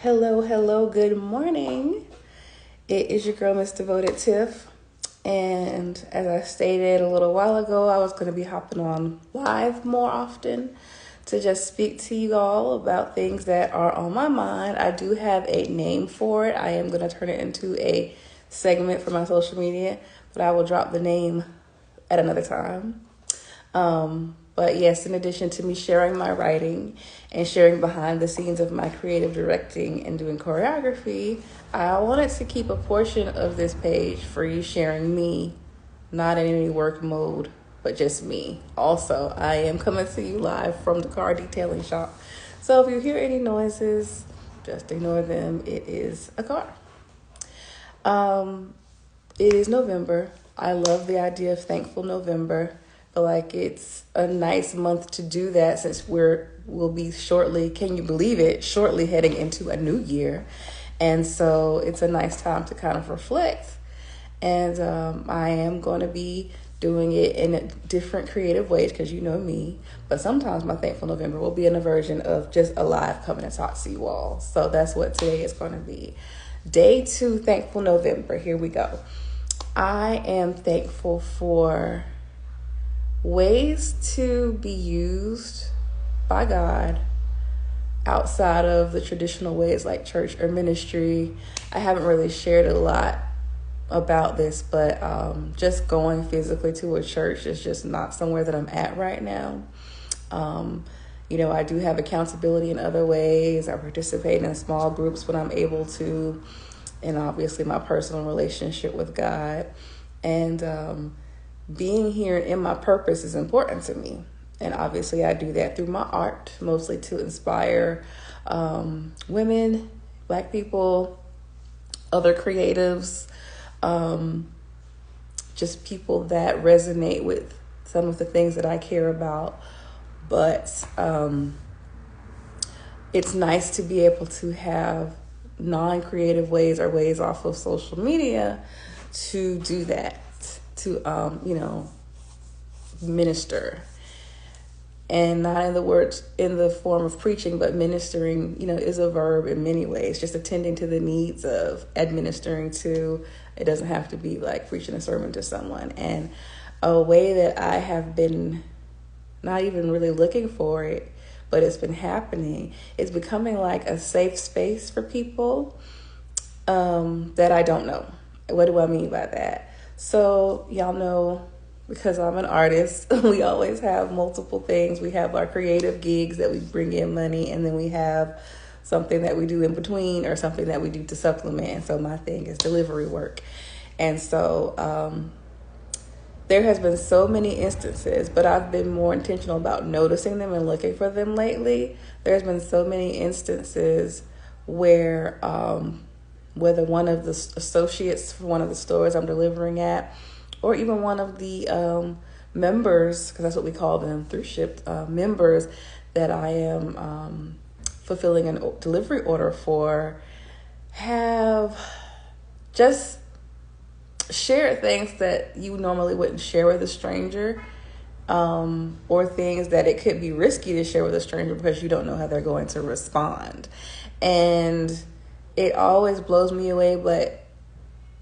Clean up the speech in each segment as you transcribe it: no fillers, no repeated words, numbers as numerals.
Hello, good morning. It is your girl, Miss Devoted Tiff. And as I stated a little while ago, I was going to be hopping on live more often to just speak to you all about things that are on my mind. I do have a name for it. I am going to turn it into a segment for my social media, but I will drop the name at another time. But yes, in addition to me sharing my writing and sharing behind the scenes of my creative directing and doing choreography, I wanted to keep a portion of this page for you sharing me, not in any work mode, but just me. Also, I am coming to you live from the car detailing shop. So if you hear any noises, just ignore them. It is a car. It is November. I love the idea of Thankful November. I feel like it's a nice month to do that since we'll be shortly, can you believe it, shortly heading into a new year. And so it's a nice time to kind of reflect. And I am going to be doing it in a different creative ways because you know me. But sometimes my Thankful November will be in a version of just a live coming to talk to you all. So that's what today is going to be. Day 2, Thankful November. Here we go. I am thankful for ways to be used by God outside of the traditional ways like church or ministry. I haven't really shared a lot about this, but just going physically to a church is just not somewhere that I'm at right now. I do have accountability in other ways. I participate in small groups when I'm able to, and obviously my personal relationship with God. And being here in my purpose is important to me. And obviously I do that through my art, mostly to inspire women, Black people, other creatives, just people that resonate with some of the things that I care about. But it's nice to be able to have non-creative ways or ways off of social media to do that, to minister, and not in the form of preaching, but ministering is a verb in many ways, just attending to the needs of administering to. It doesn't have to be like preaching a sermon to someone. And a way that I have been not even really looking for it, but it's been happening, it's becoming like a safe space for people that I don't know. What do I mean by that? So y'all know, because I'm an artist, we always have multiple things. We have our creative gigs that we bring in money, and then we have something that we do in between or something that we do to supplement. And so my thing is delivery work. And so there has been so many instances, but I've been more intentional about noticing them and looking for them lately. There's been so many instances where whether one of the associates for one of the stores I'm delivering at, or even one of the members, because that's what we call them through Shipt, members that I am fulfilling a delivery order for, have just shared things that you normally wouldn't share with a stranger, or things that it could be risky to share with a stranger because you don't know how they're going to respond. And it always blows me away, but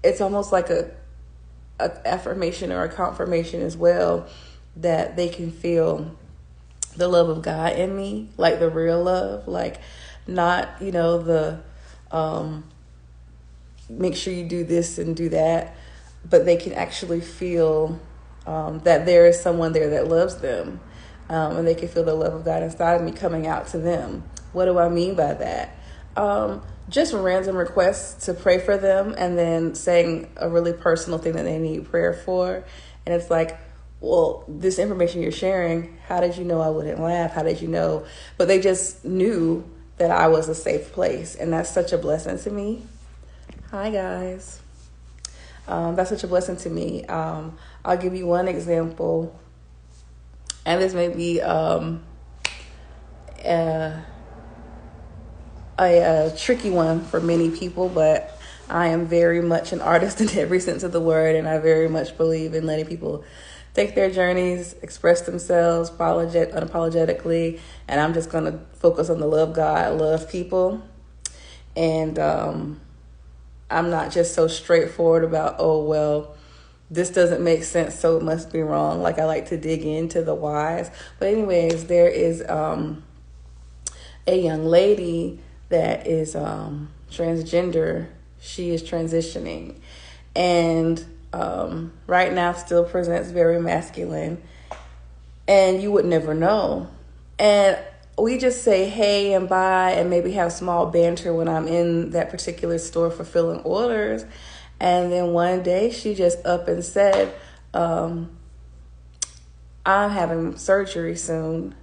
it's almost like a affirmation or a confirmation as well that they can feel the love of God in me, like the real love, like not, the make sure you do this and do that, but they can actually feel that there is someone there that loves them, and they can feel the love of God inside of me coming out to them. What do I mean by that? Just random requests to pray for them, and then saying a really personal thing that they need prayer for. And it's like, well, this information you're sharing, how did you know I wouldn't laugh? How did you know? But they just knew that I was a safe place. And that's such a blessing to me. Hi, guys. That's such a blessing to me. I'll give you one example. And this may be a tricky one for many people, but I am very much an artist in every sense of the word, and I very much believe in letting people take their journeys, express themselves unapologetically, and I'm just going to focus on the love God, love people. And I'm not just so straightforward about, oh, well, this doesn't make sense, so it must be wrong. Like, I like to dig into the whys. But anyways, there is a young lady that is transgender. She is transitioning. And right now still presents very masculine. And you would never know. And we just say hey and bye and maybe have small banter when I'm in that particular store fulfilling orders. And then one day she just up and said, I'm having surgery soon.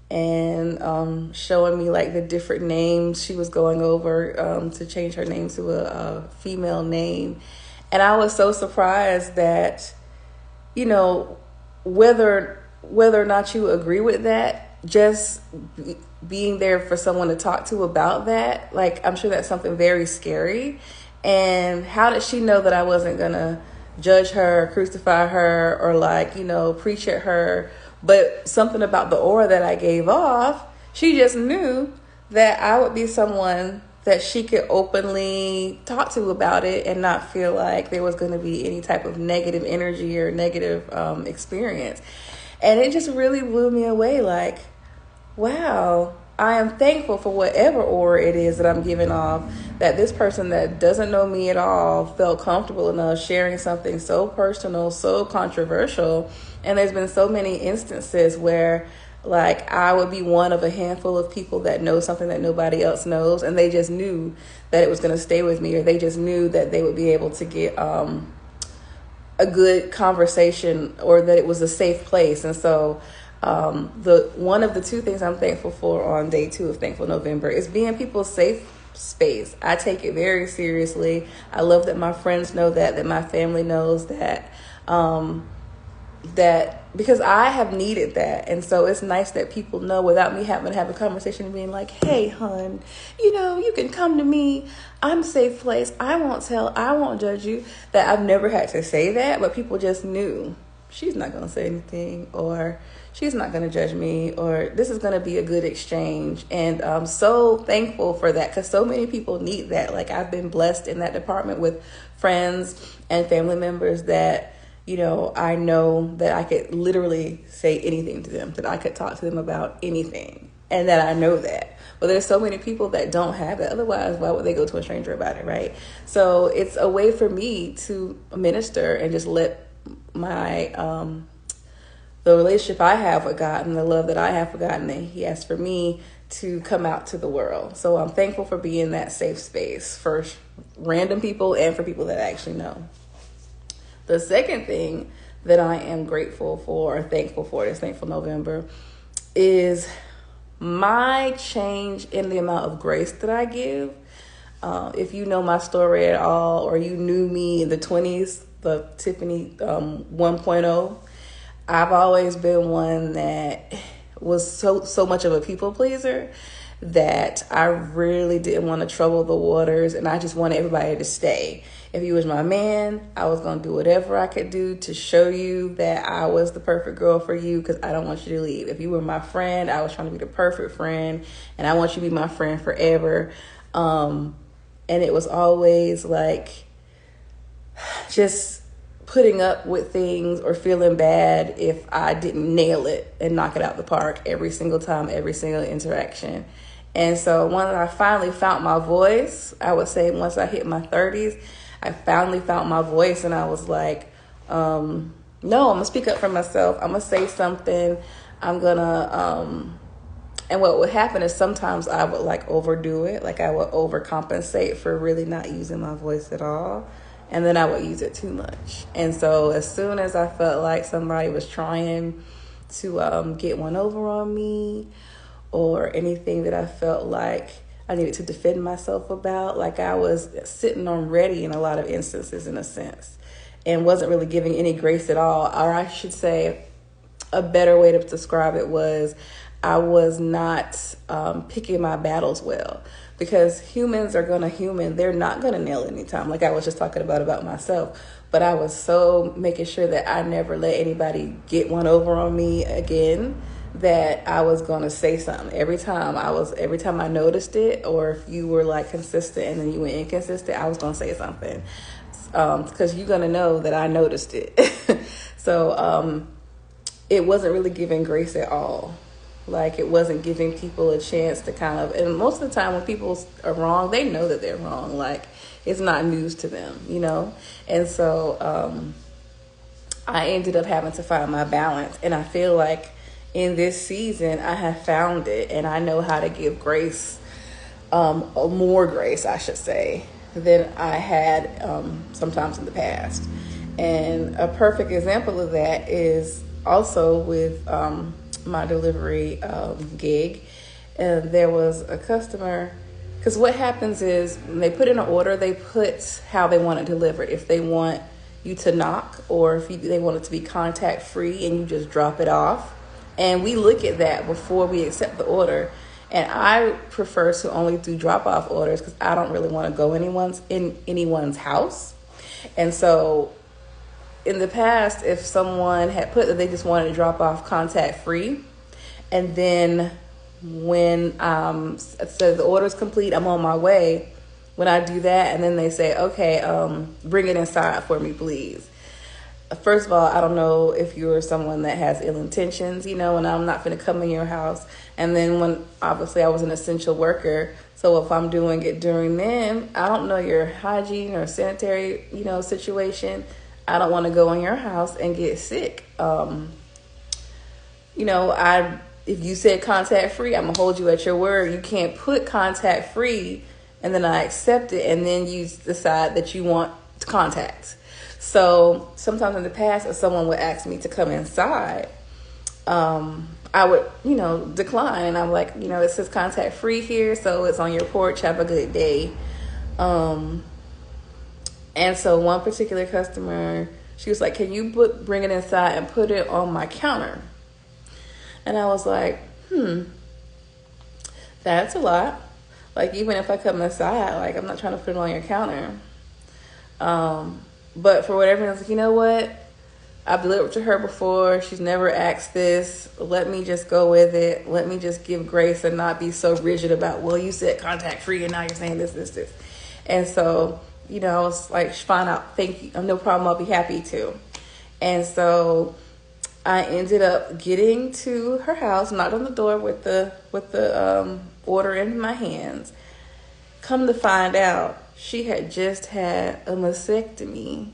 And showing me like the different names she was going over to change her name to a female name. And I was so surprised that, you know, whether or not you agree with that, just being there for someone to talk to about that, like, I'm sure that's something very scary. And how did she know that I wasn't gonna judge her, crucify her, or like, you know, preach at her? But something about the aura that I gave off, she just knew that I would be someone that she could openly talk to about it and not feel like there was going to be any type of negative energy or negative experience. And it just really blew me away. Like, wow, I am thankful for whatever aura it is that I'm giving off, that this person that doesn't know me at all felt comfortable enough sharing something so personal, so controversial. And there's been so many instances where, like, I would be one of a handful of people that know something that nobody else knows, and they just knew that it was going to stay with me, or they just knew that they would be able to get a good conversation, or that it was a safe place. And so the one of the two things I'm thankful for on day 2 of Thankful November is being people's safe space. I take it very seriously. I love that my friends know that my family knows that, that because I have needed that. And so it's nice that people know without me having to have a conversation and being like, hey, hun, you know, you can come to me. I'm a safe place. I won't judge you. That I've never had to say that, but people just knew she's not going to say anything, or she's not going to judge me, or this is going to be a good exchange. And I'm so thankful for that, because so many people need that. Like, I've been blessed in that department with friends and family members that, you know, I know that I could literally say anything to them, that I could talk to them about anything, and that I know that. But there's so many people that don't have that. Otherwise, why would they go to a stranger about it, right? So it's a way for me to minister and just let my the relationship I have with God and the love that I have for God and that He has for me to come out to the world. So I'm thankful for being that safe space for random people and for people that I actually know. The second thing that I am grateful for, or thankful for this Thankful November, is my change in the amount of grace that I give. If you know my story at all, or you knew me in the 20s, the Tiffany 1.0, I've always been one that was so much of a people pleaser that I really didn't want to trouble the waters, and I just wanted everybody to stay. If you was my man, I was going to do whatever I could do to show you that I was the perfect girl for you, because I don't want you to leave. If you were my friend, I was trying to be the perfect friend, and I want you to be my friend forever. And it was always like just putting up with things or feeling bad if I didn't nail it and knock it out the park every single time, every single interaction. And so when I finally found my voice, I would say once I hit my 30s, I finally found my voice, and I was like, no, I'm going to speak up for myself. I'm going to say something. I'm going to, and what would happen is sometimes I would like overdo it. Like, I would overcompensate for really not using my voice at all. And then I would use it too much. And so as soon as I felt like somebody was trying to get one over on me, or anything that I felt like I needed to defend myself about, like, I was sitting on ready in a lot of instances, in a sense, and wasn't really giving any grace at all. Or I should say, a better way to describe it was, I was not picking my battles well, because humans are gonna human. They're not gonna nail anytime, like I was just talking about myself. But I was so making sure that I never let anybody get one over on me again, that I was going to say something every time I noticed it, or if you were like consistent and then you were inconsistent, I was going to say something. Because you're going to know that I noticed it. So it wasn't really giving grace at all. Like, it wasn't giving people a chance to kind of, and most of the time when people are wrong, they know that they're wrong. Like, it's not news to them, you know? And so I ended up having to find my balance. And I feel like in this season, I have found it, and I know how to give grace, more grace, I should say, than I had sometimes in the past. And a perfect example of that is also with my delivery gig. And there was a customer, because what happens is when they put in an order, they put how they want it delivered. If they want you to knock, or if they want it to be contact free and you just drop it off. And we look at that before we accept the order. And I prefer to only do drop-off orders because I don't really want to go in anyone's house. And so in the past, if someone had put that they just wanted to drop off contact-free, and then when so the order's complete, I'm on my way, when I do that, and then they say, okay, bring it inside for me, please. First of all, I don't know if you're someone that has ill intentions, you know, and I'm not going to come in your house. And then when, obviously, I was an essential worker, so if I'm doing it during then, I don't know your hygiene or sanitary, you know, situation. I don't want to go in your house and get sick. You know, if you said contact free, I'm going to hold you at your word. You can't put contact free and then I accept it and then you decide that you want contact. So sometimes in the past, if someone would ask me to come inside, I would, you know, decline. And I'm like, you know, it says contact free here, so it's on your porch. Have a good day. And so one particular customer, she was like, can you bring it inside and put it on my counter? And I was like, that's a lot. Like, even if I come inside, like, I'm not trying to put it on your counter. But for whatever reason, I was like, you know what? I've delivered to her before. She's never asked this. Let me just go with it. Let me just give grace and not be so rigid about, well, you said contact free and now you're saying this. And so, you know, I was like, fine, thank you. No problem. I'll be happy to. And so I ended up getting to her house, knocked on the door with the order in my hands. Come to find out, she had just had a mastectomy.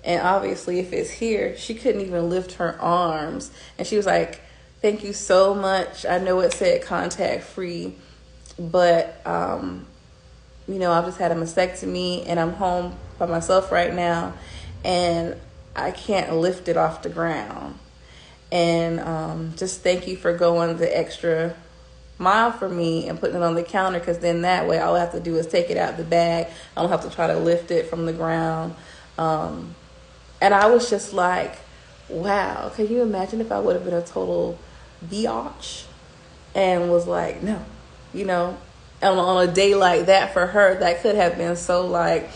And obviously, if it's here, she couldn't even lift her arms. And she was like, thank you so much. I know it said contact free, but, you know, I've just had a mastectomy and I'm home by myself right now. And I can't lift it off the ground. And just thank you for going the extra mile for me and putting it on the counter, because then that way all I have to do is take it out the bag. I don't have to try to lift it from the ground. And I was just like, wow, can you imagine if I would have been a total biatch and was like, no, you know, and on a day like that for her, that could have been so like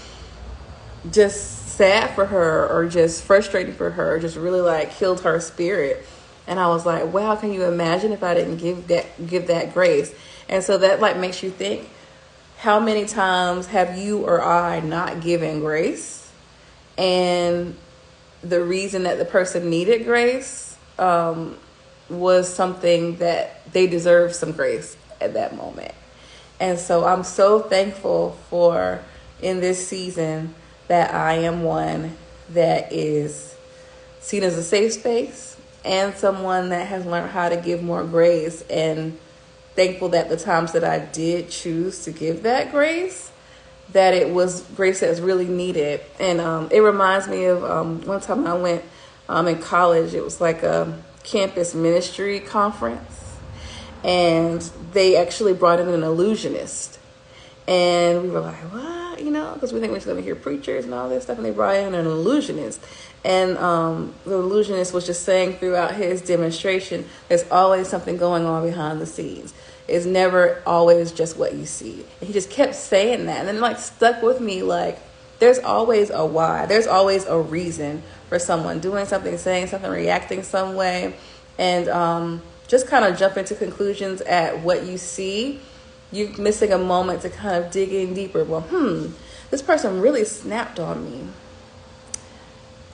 just sad for her or just frustrating for her, just really like killed her spirit. And I was like, wow, can you imagine if I didn't give that grace? And so that like makes you think, how many times have you or I not given grace? And the reason that the person needed grace was something that they deserved some grace at that moment. And so I'm so thankful for in this season that I am one that is seen as a safe space and someone that has learned how to give more grace, and thankful that the times that I did choose to give that grace, that it was grace that was really needed. And it reminds me of one time I went in college. It was like a campus ministry conference, and they actually brought in an illusionist. And we were like, what? You know, because we think we're just going to hear preachers and all this stuff. And they brought in an illusionist. And the illusionist was just saying throughout his demonstration, there's always something going on behind the scenes. It's never always just what you see. And he just kept saying that. And then like stuck with me, like, there's always a why. There's always a reason for someone doing something, saying something, reacting some way. And just kind of jump into conclusions at what you see, you're missing a moment to kind of dig in deeper. Well, this person really snapped on me.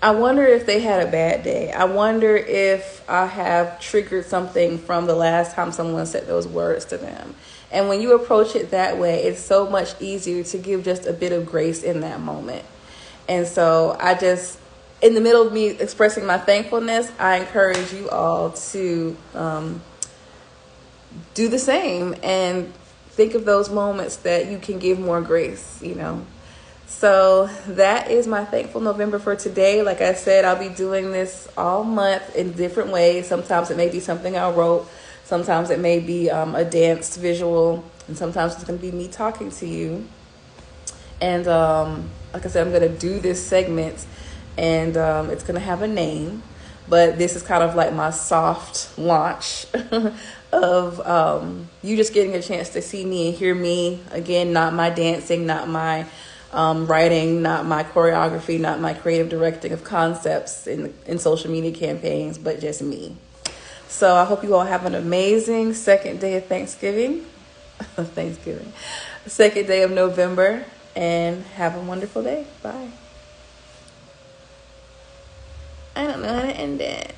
I wonder if they had a bad day. I wonder if I have triggered something from the last time someone said those words to them. And when you approach it that way, it's so much easier to give just a bit of grace in that moment. And so I just, in the middle of me expressing my thankfulness, I encourage you all to do the same and think of those moments that you can give more grace, you know. So that is my Thankful November for today. Like I said, I'll be doing this all month in different ways. Sometimes it may be something I wrote. Sometimes it may be a danced visual. And sometimes it's going to be me talking to you. And like I said, I'm going to do this segment. And it's going to have a name. But this is kind of like my soft launch of you just getting a chance to see me and hear me. Again, not my dancing, not my writing, not my choreography, not my creative directing of concepts in social media campaigns, but just me. So I hope you all have an amazing second day of Thanksgiving. Second day of November, and have a wonderful day. Bye. I don't know how to end it.